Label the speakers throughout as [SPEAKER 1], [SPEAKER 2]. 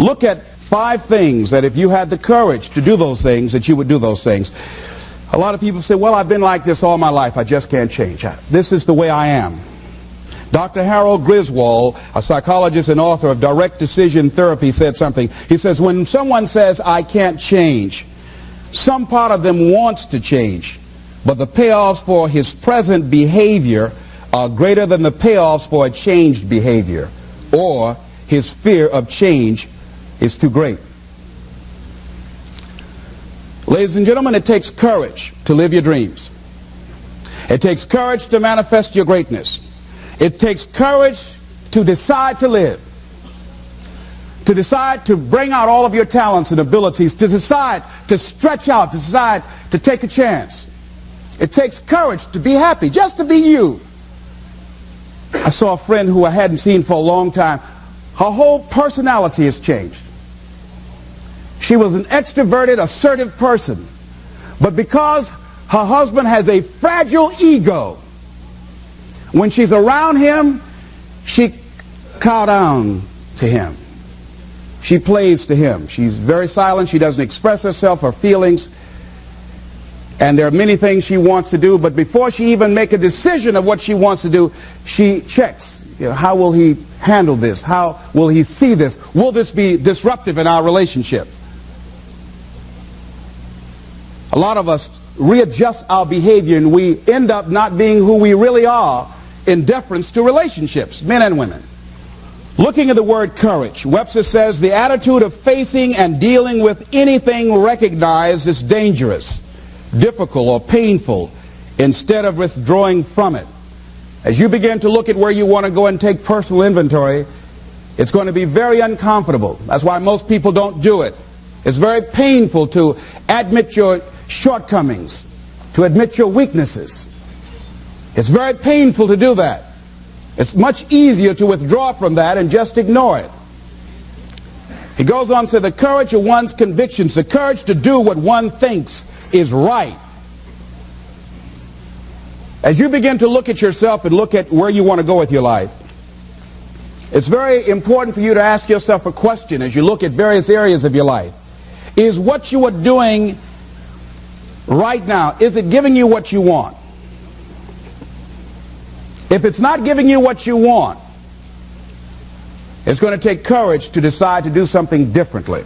[SPEAKER 1] Look at 5 things that if you had the courage to do those things, that you would do those things. A lot of people say, well, I've been like this all my life. I just can't change. This is the way I am. Dr. Harold Griswold, a psychologist and author of Direct Decision Therapy, said something. He says, when someone says, I can't change, some part of them wants to change, but the payoffs for his present behavior are greater than the payoffs for a changed behavior, or his fear of change is too great. Ladies and gentlemen, it takes courage to live your dreams. It takes courage to manifest your greatness. It takes courage to decide to live, to decide to bring out all of your talents and abilities, to decide to stretch out, to decide to take a chance. It takes courage to be happy, just to be you. I saw a friend who I hadn't seen for a long time. Her whole personality has changed. She was an extroverted, assertive person. But because her husband has a fragile ego, when she's around him, she cows down to him. She plays to him. She's very silent. She doesn't express herself, her feelings. And there are many things she wants to do, but before she even makes a decision of what she wants to do, she checks. How will he handle this? How will he see this? Will this be disruptive in our relationship? A lot of us readjust our behavior and we end up not being who we really are in deference to relationships, men and women. Looking at the word courage, Webster says the attitude of facing and dealing with anything recognized as dangerous, difficult, or painful instead of withdrawing from it. As you begin to look at where you want to go and take personal inventory, it's going to be very uncomfortable. That's why most people don't do it. It's very painful to admit your shortcomings, to admit your weaknesses. It's very painful to do that. It's much easier to withdraw from that and just ignore it. He goes on to say the courage of one's convictions, the courage to do what one thinks is right. As you begin to look at yourself and look at where you want to go with your life, it's very important for you to ask yourself a question as you look at various areas of your life. Is what you are doing right now, is it giving you what you want? If it's not giving you what you want, it's going to take courage to decide to do something differently.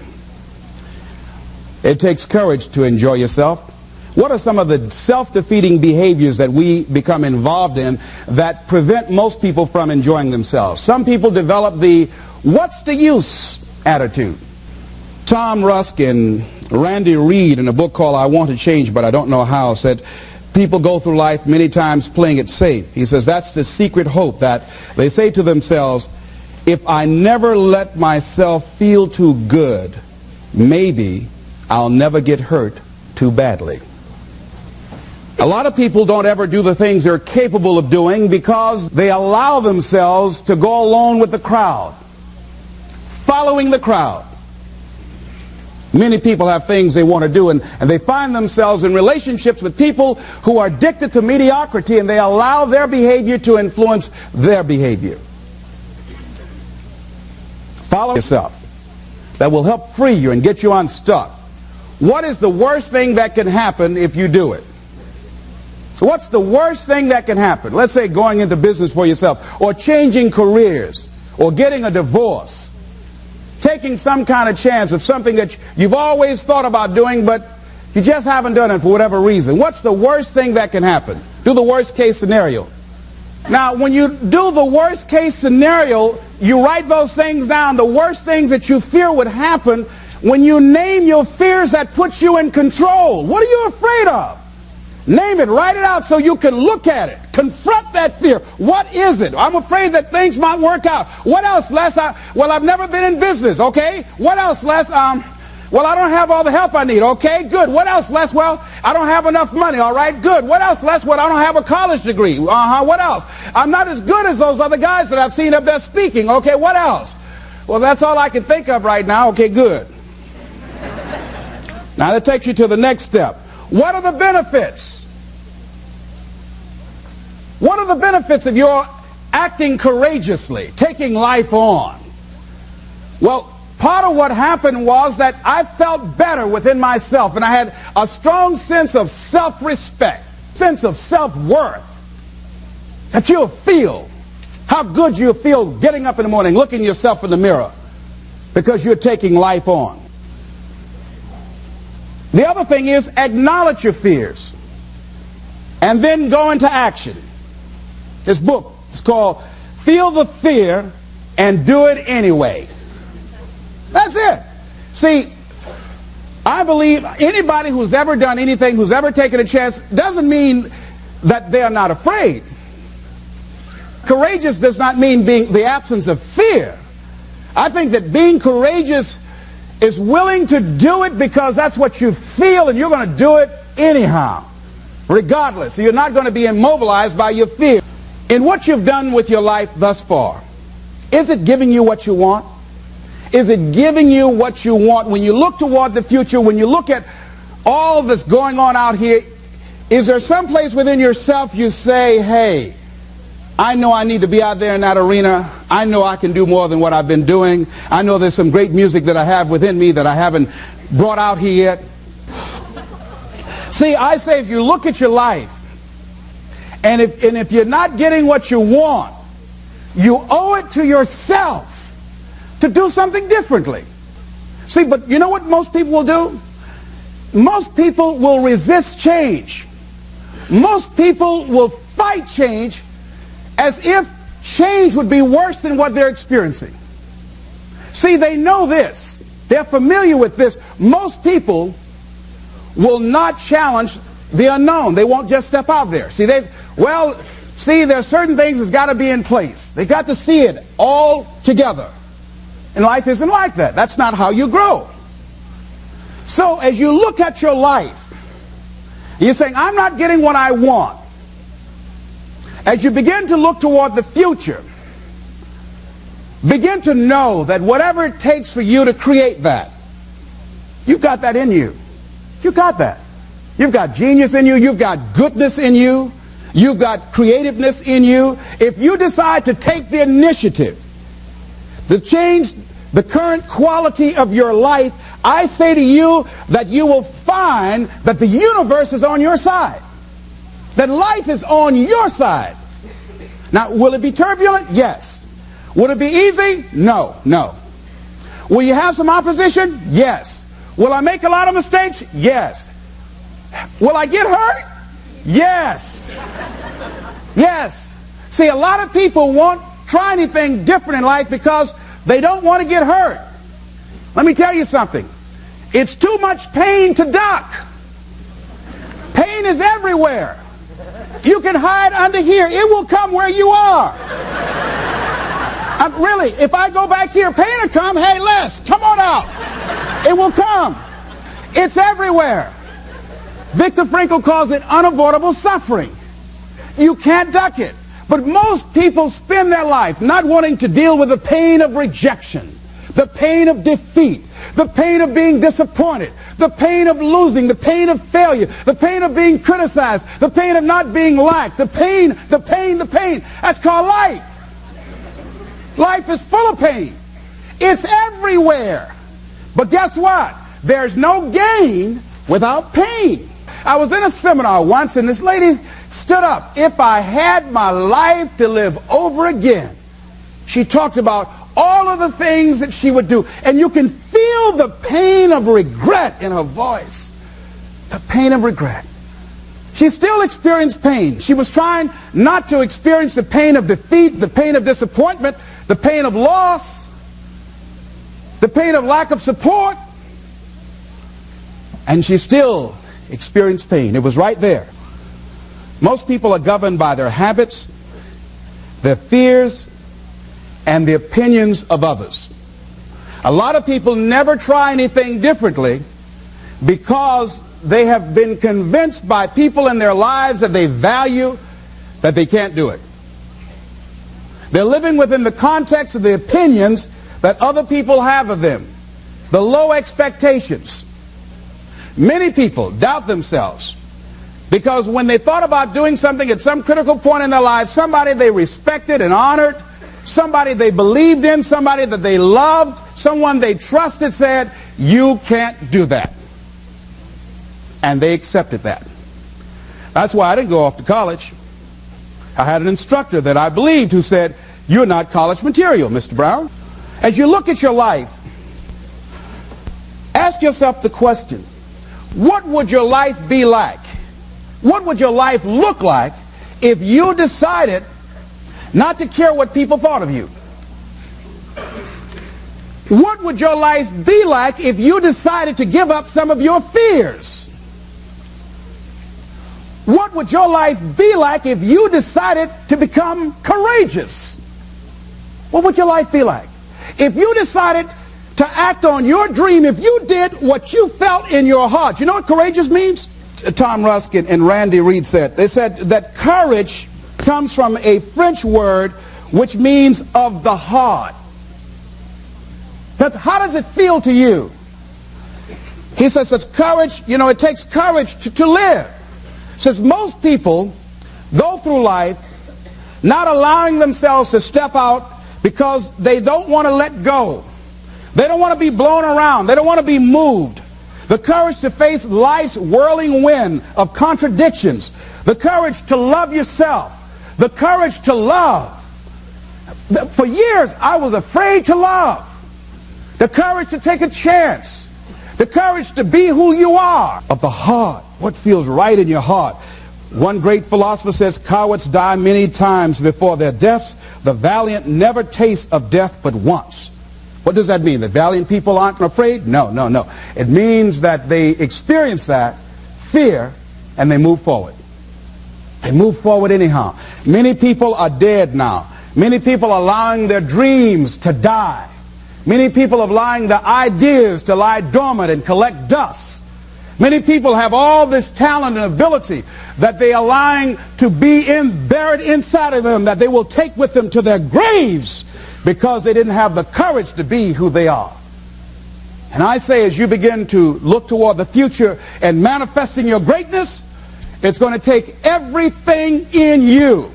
[SPEAKER 1] It takes courage to enjoy yourself. What are some of the self-defeating behaviors that we become involved in that prevent most people from enjoying themselves? Some people develop the what's the use attitude. Tom Rusk and Randy Reed in a book called I Want to Change But I Don't Know How said people go through life many times playing it safe. He says that's the secret hope, that they say to themselves, if I never let myself feel too good, maybe I'll never get hurt too badly. A lot of people don't ever do the things they're capable of doing because they allow themselves to go along with the crowd, following the crowd. Many people have things they want to do, and they find themselves in relationships with people who are addicted to mediocrity, and they allow their behavior to influence their behavior. Follow yourself. That will help free you and get you unstuck. What is the worst thing that can happen if you do it? What's the worst thing that can happen? Let's say going into business for yourself, or changing careers, or getting a divorce. Taking some kind of chance of something that you've always thought about doing, but you just haven't done it for whatever reason. What's the worst thing that can happen? Do the worst case scenario. Now, when you do the worst case scenario, you write those things down, the worst things that you fear would happen. When you name your fears, that puts you in control. What are you afraid of? Name it, write it out so you can look at it. Confront that fear. What is it? I'm afraid that things might work out. What else, Les? Well, I've never been in business, okay? What else, Les? Well, I don't have all the help I need, okay? Good. What else, Les? Well, I don't have enough money, all right? Good. What else, Les? Well, I don't have a college degree. What else? I'm not as good as those other guys that I've seen up there speaking, okay? What else? Well, that's all I can think of right now. Okay, good. Now that takes you to the next step. What are the benefits? What are the benefits of your acting courageously, taking life on? Well, part of what happened was that I felt better within myself, and I had a strong sense of self-respect, sense of self-worth, that you'll feel how good you feel getting up in the morning, looking yourself in the mirror, because you're taking life on. The other thing is, acknowledge your fears and then go into action. This book is called Feel the Fear and Do It Anyway. That's it. See, I believe anybody who's ever done anything, who's ever taken a chance, doesn't mean that they're not afraid. Courageous does not mean being the absence of fear. I think that being courageous is willing to do it because that's what you feel, and you're going to do it anyhow, regardless. So you're not going to be immobilized by your fear. In what you've done with your life thus far, is it giving you what you want? Is it giving you what you want? When you look toward the future, when you look at all that's going on out here, is there some place within yourself you say, hey, I know I need to be out there in that arena. I know I can do more than what I've been doing. I know there's some great music that I have within me that I haven't brought out here yet. See, I say if you look at your life, and if you're not getting what you want, you owe it to yourself to do something differently. See, but you know what most people will do? Most people will resist change. Most people will fight change as if change would be worse than what they're experiencing. See, they know this. They're familiar with this. Most people will not challenge the unknown. They won't just step out there. See, there's certain things that's got to be in place. They got to see it all together. And life isn't like that. That's not how you grow. So as you look at your life, you're saying, I'm not getting what I want. As you begin to look toward the future, begin to know that whatever it takes for you to create that, you've got that in you. You've got that. You've got genius in you. You've got goodness in you. You've got creativeness in you. If you decide to take the initiative to change the current quality of your life, I say to you that you will find that the universe is on your side. That life is on your side. Now, will it be turbulent? Yes. Will it be easy? No, no. Will you have some opposition? Yes. Will I make a lot of mistakes? Yes. Will I get hurt? Yes. Yes. See, a lot of people won't try anything different in life because they don't want to get hurt. Let me tell you something. It's too much pain to duck. Pain is everywhere. You can hide under here. It will come where you are. Really, if I go back here, pain will come. Hey, Les, come on out. It will come. It's everywhere. Viktor Frankl calls it unavoidable suffering. You can't duck it. But most people spend their life not wanting to deal with the pain of rejection, the pain of defeat, the pain of being disappointed, the pain of losing, the pain of failure, the pain of being criticized, the pain of not being liked, the pain. That's called life. Life is full of pain. It's everywhere. But guess what? There's no gain without pain. I was in a seminar once, and this lady stood up. If I had my life to live over again, she talked about all of the things that she would do. And you can feel the pain of regret in her voice. The pain of regret. She still experienced pain. She was trying not to experience the pain of defeat, the pain of disappointment, the pain of loss, the pain of lack of support. And she still experienced pain. It was right there. Most people are governed by their habits, their fears, and the opinions of others. A lot of people never try anything differently because they have been convinced by people in their lives that they value that they can't do it. They're living within the context of the opinions that other people have of them, the low expectations. Many people doubt themselves because when they thought about doing something at some critical point in their lives, somebody they respected and honored, somebody they believed in, somebody that they loved, someone they trusted said, you can't do that. And they accepted that. That's why I didn't go off to college. I had an instructor that I believed who said, you're not college material, Mr. Brown. As you look at your life, ask yourself the question, what would your life be like? What would your life look like if you decided not to care what people thought of you? What would your life be like if you decided to give up some of your fears? What would your life be like if you decided to become courageous? What would your life be like? If you decided to act on your dream, if you did what you felt in your heart. You know what courageous means? Tom Rusk and Randy Reed said. They said that courage comes from a French word which means of the heart. How does it feel to you? He says it's courage, it takes courage to live. Says most people go through life not allowing themselves to step out because they don't want to let go. They don't want to be blown around. They don't want to be moved. The courage to face life's whirling wind of contradictions. The courage to love yourself. The courage to love. For years, I was afraid to love. The courage to take a chance. The courage to be who you are. Of the heart. What feels right in your heart. One great philosopher says, cowards die many times before their deaths. The valiant never taste of death but once. What does that mean? That valiant people aren't afraid? No. It means that they experience that fear and they move forward. They move forward anyhow. Many people are dead now. Many people are allowing their dreams to die. Many people are allowing their ideas to lie dormant and collect dust. Many people have all this talent and ability that they are allowing to be buried inside of them, that they will take with them to their graves because they didn't have the courage to be who they are. And I say, as you begin to look toward the future and manifesting your greatness, it's going to take everything in you,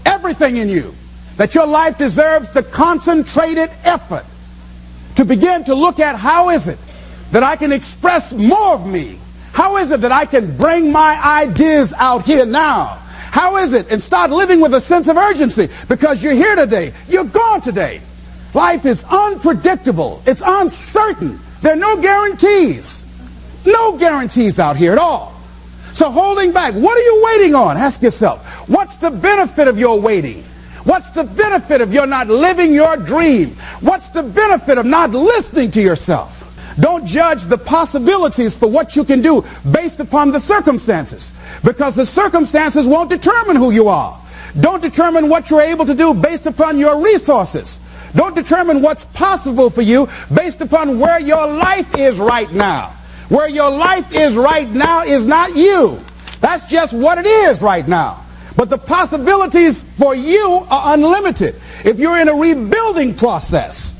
[SPEAKER 1] that your life deserves the concentrated effort to begin to look at how is it that I can express more of me? How is it that I can bring my ideas out here now? How is it? And start living with a sense of urgency, because you're here today, you're gone today. Life is unpredictable. It's uncertain. There are no guarantees. No guarantees out here at all. So holding back, what are you waiting on? Ask yourself, what's the benefit of your waiting? What's the benefit of your not living your dream? What's the benefit of not listening to yourself? Don't judge the possibilities for what you can do based upon the circumstances, because the circumstances won't determine who you are. Don't determine what you're able to do based upon your resources. Don't determine what's possible for you based upon where your life is right now. Where your life is right now is not you. That's just what it is right now. But the possibilities for you are unlimited. If you're in a rebuilding process,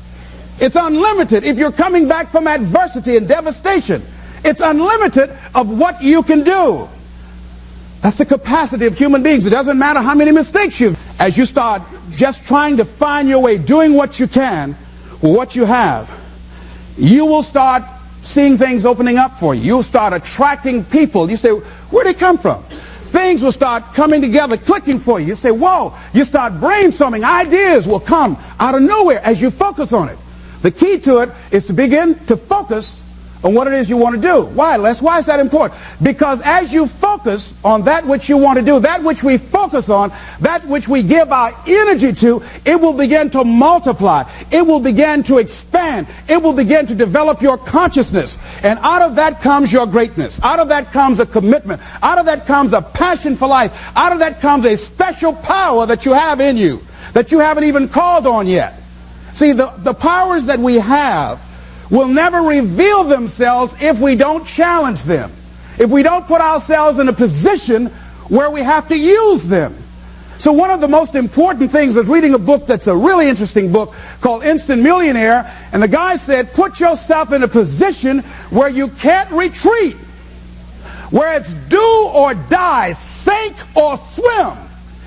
[SPEAKER 1] it's unlimited. If you're coming back from adversity and devastation, it's unlimited of what you can do. That's the capacity of human beings. It doesn't matter how many mistakes you've. As you start just trying to find your way, doing what you can with what you have, you will start seeing things opening up for you. You'll start attracting people. You say, where'd they come from? Things will start coming together, clicking for you. You say, whoa. You start brainstorming. Ideas will come out of nowhere as you focus on it. The key to it is to begin to focus on what it is you want to do. Why, Les? Why is that important? Because as you focus on that which you want to do, that which we focus on, that which we give our energy to, it will begin to multiply. It will begin to expand. It will begin to develop your consciousness. And out of that comes your greatness. Out of that comes a commitment. Out of that comes a passion for life. Out of that comes a special power that you have in you that you haven't even called on yet. See, the powers that we have will never reveal themselves if we don't challenge them, if we don't put ourselves in a position where we have to use them. So one of the most important things is reading a book that's a really interesting book called Instant Millionaire, and the guy said, put yourself in a position where you can't retreat, where it's do or die, sink or swim.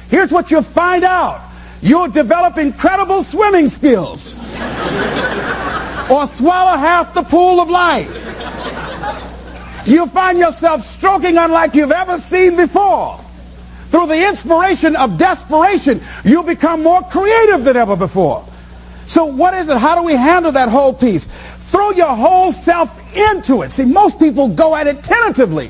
[SPEAKER 1] Here's what you'll find out. You'll develop incredible swimming skills. or swallow half the pool of life. You'll find yourself stroking unlike you've ever seen before. Through the inspiration of desperation, you'll become more creative than ever before. So what is it? How do we handle that whole piece? Throw your whole self into it. See, most people go at it tentatively.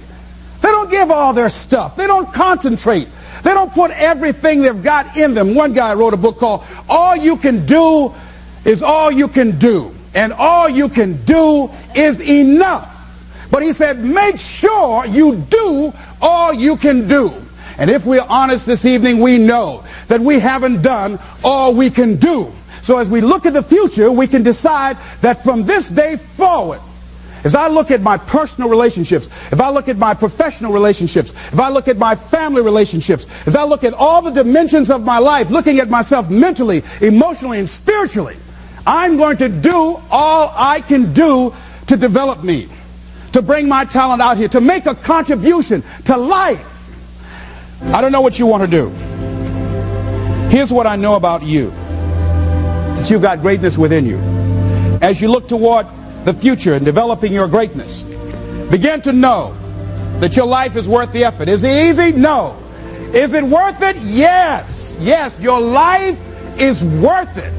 [SPEAKER 1] They don't give all their stuff. They don't concentrate. They don't put everything they've got in them. One guy wrote a book called All You Can Do Is All You Can Do. And all you can do is enough. But he said, make sure you do all you can do. And if we're honest this evening, we know that we haven't done all we can do. So as we look at the future, we can decide that from this day forward, as I look at my personal relationships, if I look at my professional relationships, if I look at my family relationships, as I look at all the dimensions of my life, looking at myself mentally, emotionally, and spiritually, I'm going to do all I can do to develop me, to bring my talent out here, to make a contribution to life. I don't know what you want to do. Here's what I know about you. That you've got greatness within you. As you look toward the future and developing your greatness, begin to know that your life is worth the effort. Is it easy? No. Is it worth it? Yes. Yes, your life is worth it.